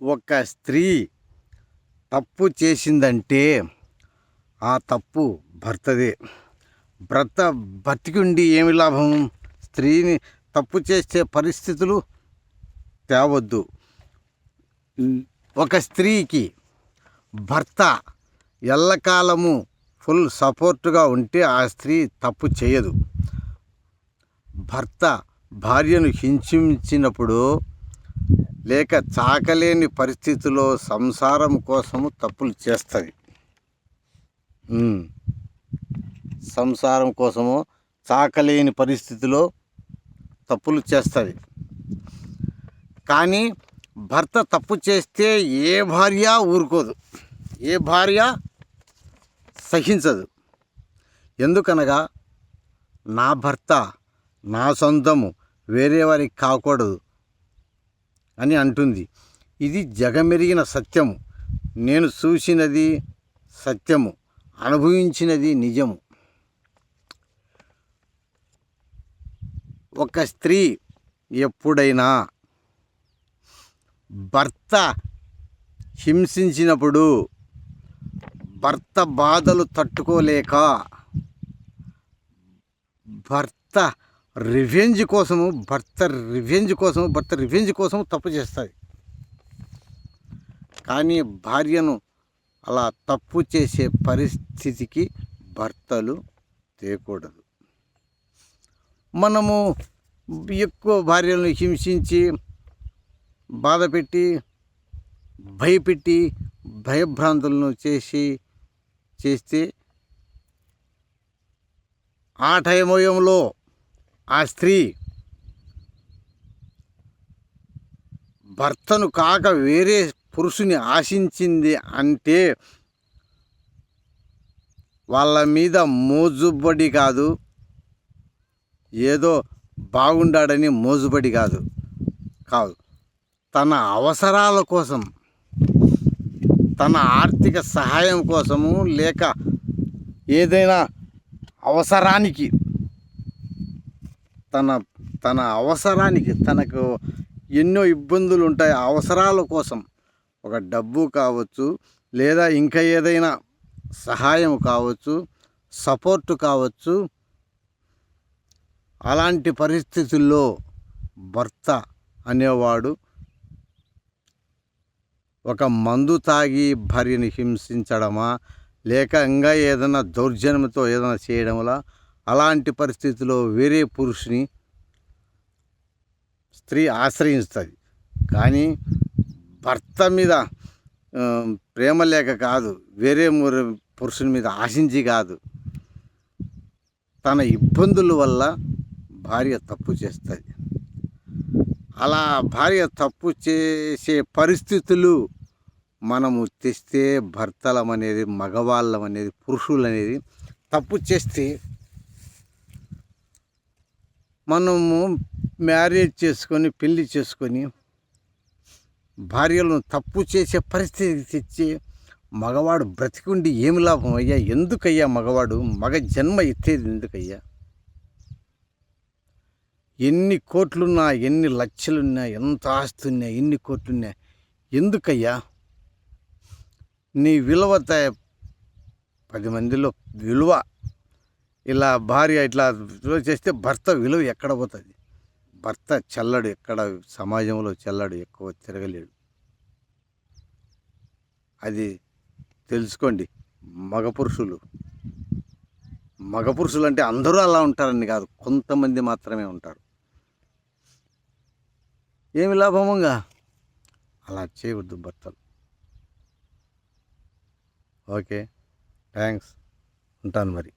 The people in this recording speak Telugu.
ఒక స్త్రీ తప్పు చేసిందంటే ఆ తప్పు భర్తదే. భర్త బతికుండి ఏమి లాభం? స్త్రీని తప్పు చేసే పరిస్థితులు తేవద్దు. ఒక స్త్రీకి భర్త ఎల్లకాలము ఫుల్ సపోర్టుగా ఉంటే ఆ స్త్రీ తప్పు చేయదు. భర్త భార్యను హింసించినప్పుడు లేక చాకలేని పరిస్థితిలో సంసారం కోసము తప్పులు చేస్తుంది. సంసారం కోసము చాకలేని పరిస్థితిలో తప్పులు చేస్తుంది. కానీ భర్త తప్పు చేస్తే ఏ భార్య ఊరుకోదు, ఏ భార్య సహించదు. ఎందుకనగా నా భర్త నా సొంతము, వేరే వారికి కాకూడదు అని అంటుంది. ఇది జగమెరిగిన సత్యము. నేను చూసినది సత్యము, అనుభవించినది నిజము. ఒక స్త్రీ ఎప్పుడైనా భర్త హింసించినప్పుడు భర్త బాధలు తట్టుకోలేక భర్త రివెంజ్ కోసము తప్పు చేస్తుంది. కానీ భార్యను అలా తప్పు చేసే పరిస్థితికి భర్తలు తేకూడదు. మనము ఎక్కువ భార్యలను హింసించి బాధపెట్టి భయపెట్టి భయభ్రాంతులను చేస్తే ఆ టైంలో ఆ స్త్రీ భర్తను కాక వేరే పురుషుని ఆశించింది అంటే వాళ్ళ మీద మోజుబడి కాదు, ఏదో బాగుండాడని మోజుబడి కాదు. తన అవసరాల కోసం, తన ఆర్థిక సహాయం కోసము, లేక ఏదైనా అవసరానికి, తన అవసరానికి, తనకు ఎన్నో ఇబ్బందులు ఉంటాయి, అవసరాల కోసం ఒక డబ్బు కావచ్చు, లేదా ఇంకా ఏదైనా సహాయం కావచ్చు, సపోర్టు కావచ్చు. అలాంటి పరిస్థితుల్లో భర్త అనేవాడు ఒక మందు తాగి భార్యని హింసించడమా, లేక ఇంకా ఏదైనా దౌర్జన్యంతో ఏదైనా చేయడంలా, అలాంటి పరిస్థితిలో వేరే పురుషుని స్త్రీ ఆశ్రయిస్తుంది. కానీ భర్త మీద ప్రేమ లేక కాదు, వేరే పురుషుని మీద ఆశించి కాదు, తన ఇబ్బందుల వల్ల భార్య తప్పు చేస్తుంది. అలా భార్య తప్పు చేసే పరిస్థితులు మనము తెస్తే భర్తలం అనేది, మగవాళ్ళం అనేది, పురుషులు అనేది తప్పు చేస్తే మనము మ్యారేజ్ చేసుకొని పెళ్లి చేసుకొని భార్యలను తప్పు చేసే పరిస్థితి తెచ్చి మగవాడు బ్రతికుండి ఏమి లాభం అయ్యా? ఎందుకయ్యా మగవాడు మగ జన్మ ఎత్తేది ఎందుకయ్యా? ఎన్ని కోట్లున్నా, ఎన్ని లక్షలున్నా, ఎంత ఆస్తున్నా, ఎన్ని కోట్లున్నా ఎందుకయ్యా? నీ విలువ 10 మందిలో విలువ ఇలా భార్య ఇట్లా చేస్తే భర్త విలువ ఎక్కడ పోతుంది? భర్త చల్లడు, ఎక్కడ సమాజంలో చల్లడు, ఎక్కువ తిరగలేడు. అది తెలుసుకోండి. మగ పురుషులు అంటే అందరూ అలా ఉంటారని కాదు, కొంతమంది మాత్రమే ఉంటారు. ఏమి లాభముగా అలా చేయవద్దు భర్తలు. ఓకే, థ్యాంక్స్, ఉంటాను మరి.